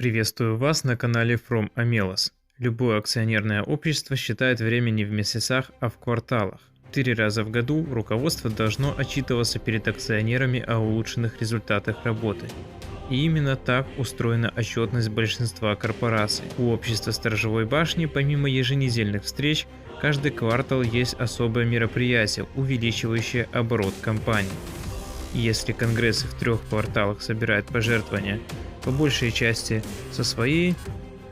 Приветствую вас на канале From Amelos. Любое акционерное общество считает время не в месяцах, а в кварталах. 4 раза в году руководство должно отчитываться перед акционерами о улучшенных результатах работы. И именно так устроена отчетность большинства корпораций. У общества Сторожевой башни, помимо еженедельных встреч, каждый квартал есть особое мероприятие, увеличивающее оборот компании. И если конгрессы в 3 кварталах собирают пожертвования, по большей части со своей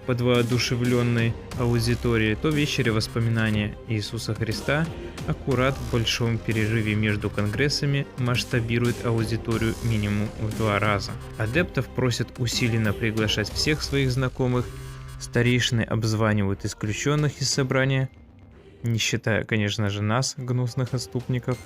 подвоодушевленной аудитории, то вечере воспоминания Иисуса Христа аккурат в большом перерыве между конгрессами масштабирует аудиторию минимум в 2 раза. Адептов просят усиленно приглашать всех своих знакомых, старейшины обзванивают исключенных из собрания, не считая, конечно же, нас, гнусных отступников.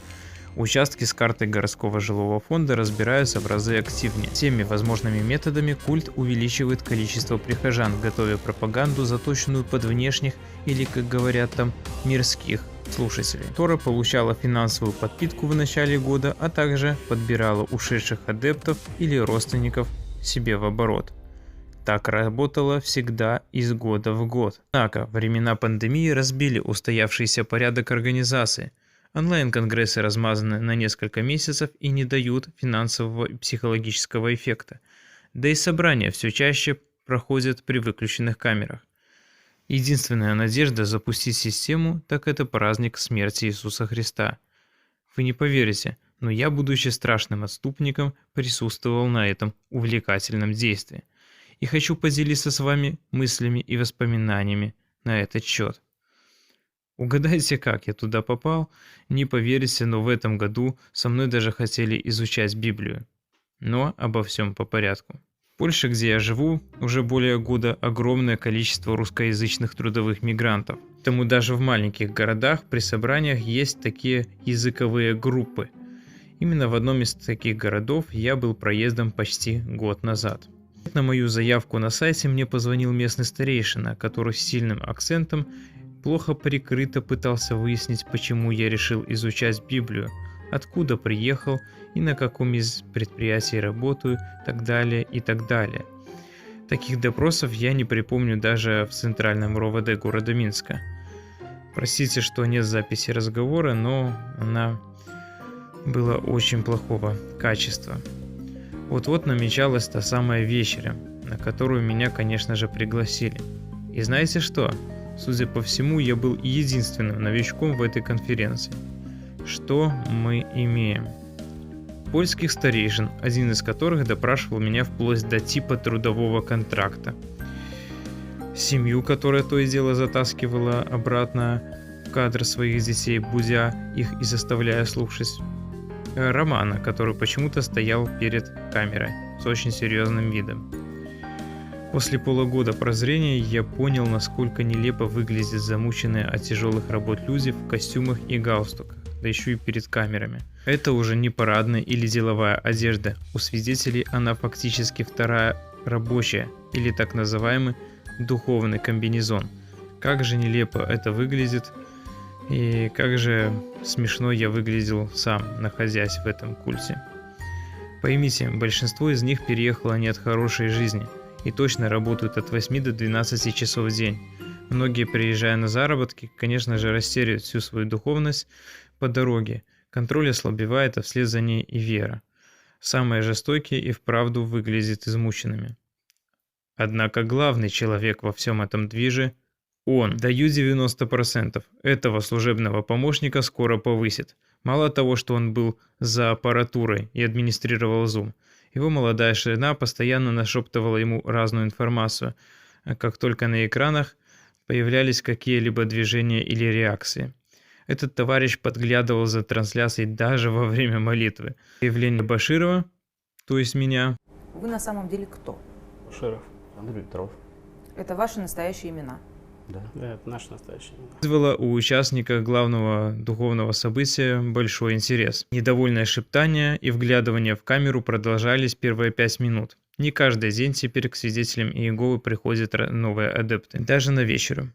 Участки с картой городского жилого фонда разбираются в разы активнее. Теми возможными методами культ увеличивает количество прихожан, готовя пропаганду, заточенную под внешних или, как говорят там, мирских слушателей. Тора получала финансовую подпитку в начале года, а также подбирала ушедших адептов или родственников себе в оборот. Так работало всегда из года в год. Однако времена пандемии разбили устоявшийся порядок организации. Онлайн-конгрессы размазаны на несколько месяцев и не дают финансового и психологического эффекта. Да и собрания все чаще проходят при выключенных камерах. Единственная надежда запустить систему, так это праздник смерти Иисуса Христа. Вы не поверите, но я, будучи страшным отступником, присутствовал на этом увлекательном действии. И хочу поделиться с вами мыслями и воспоминаниями на этот счет. Угадайте, как я туда попал? Не поверите, но в этом году со мной даже хотели изучать Библию. Но обо всем по порядку. В Польше, где я живу, уже более года огромное количество русскоязычных трудовых мигрантов. Тому даже в маленьких городах при собраниях есть такие языковые группы. Именно в одном из таких городов я был проездом почти год назад. На мою заявку на сайте мне позвонил местный старейшина, который с сильным акцентом плохо прикрыто пытался выяснить, почему я решил изучать Библию, откуда приехал и на каком из предприятий работаю, так далее и так далее. Таких допросов я не припомню даже в центральном РОВД города Минска. Простите, что нет записи разговора, но она была очень плохого качества. Вот-вот намечалась та самая вечеря, на которую меня, конечно же, пригласили. И знаете что? Судя по всему, я был единственным новичком в этой конференции. Что мы имеем? Польских старейшин, один из которых допрашивал меня вплоть до типа трудового контракта. Семью, которая то и дело затаскивала обратно в кадр своих детей, будя их и заставляя слушать. Романа, который почему-то стоял перед камерой с очень серьезным видом. После полугода прозрения я понял, насколько нелепо выглядят замученные от тяжелых работ люди в костюмах и галстуках, да еще и перед камерами. Это уже не парадная или деловая одежда, у свидетелей она фактически вторая рабочая или так называемый духовный комбинезон. Как же нелепо это выглядит и как же смешно я выглядел сам, находясь в этом культе. Поймите, большинство из них переехало не от хорошей жизни и точно работают от 8 до 12 часов в день. Многие, приезжая на заработки, конечно же, растеряют всю свою духовность по дороге. Контроль ослабевает, а вслед за ней и вера. Самые жестокие и вправду выглядят измученными. Однако главный человек во всем этом движе – он. Даю 90%. Этого служебного помощника скоро повысит. Мало того, что он был за аппаратурой и администрировал Zoom, его молодая жена постоянно нашептывала ему разную информацию, как только на экранах появлялись какие-либо движения или реакции. Этот товарищ подглядывал за трансляцией даже во время молитвы. Появление Баширова, то есть меня. Вы на самом деле кто? Баширов Андрей Петров. Это ваши настоящие имена? Да, это наш настоящий. Вызвало у участников главного духовного события большой интерес. Недовольное шептание и вглядывание в камеру продолжались первые 5 минут. Не каждый день теперь к свидетелям Иеговы приходят новые адепты, даже на вечер.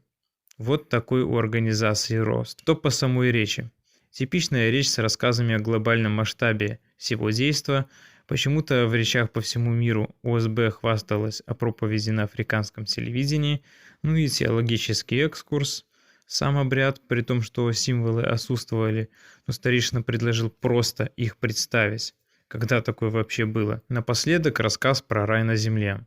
Вот такой у организации рост. Что по самой речи? Типичная речь с рассказами о глобальном масштабе всего действа, Почему-то в речах по всему миру ОСБ хвасталась о проповеди на африканском телевидении, ну и теологический экскурс, сам обряд, при том, что символы отсутствовали, но старейшина предложил просто их представить, когда такое вообще было. Напоследок рассказ про рай на земле.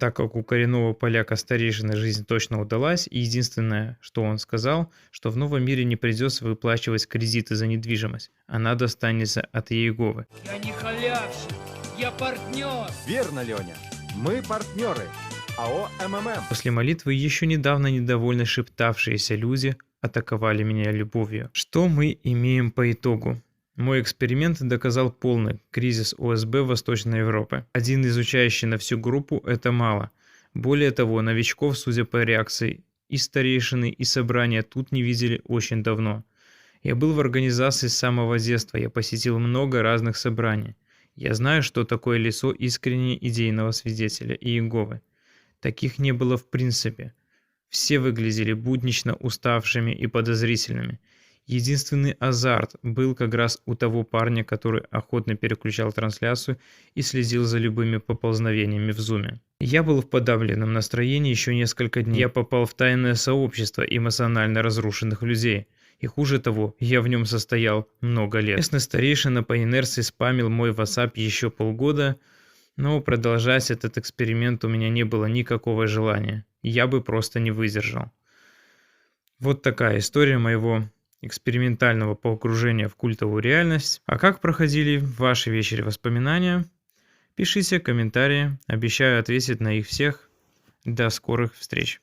Так как у коренного поляка старейшины жизнь точно удалась, и единственное, что он сказал, что в новом мире не придется выплачивать кредиты за недвижимость, она достанется от Иеговы. Я не халявщик, я партнер. Верно, Леня. Мы партнеры. АО МММ. После молитвы еще недавно недовольно шептавшиеся люди атаковали меня любовью. Что мы имеем по итогу? Мой эксперимент доказал полный кризис ОСБ Восточной Европы. Один изучающий на всю группу – это мало. Более того, новичков, судя по реакции, и старейшины, и собрания тут не видели очень давно. Я был в организации с самого детства, я посетил много разных собраний. Я знаю, что такое лицо искренне идейного свидетеля Иеговы. Таких не было в принципе. Все выглядели буднично уставшими и подозрительными. Единственный азарт был как раз у того парня, который охотно переключал трансляцию и следил за любыми поползновениями в зуме. Я был в подавленном настроении еще несколько дней. Я попал в тайное сообщество эмоционально разрушенных людей. И хуже того, я в нем состоял много лет. Местный старейшина по инерции спамил мой WhatsApp еще полгода, но продолжать этот эксперимент у меня не было никакого желания. Я бы просто не выдержал. Вот такая история моего экспериментального погружения в культовую реальность. А как проходили ваши вечери воспоминания? Пишите комментарии, обещаю ответить на их всех. До скорых встреч!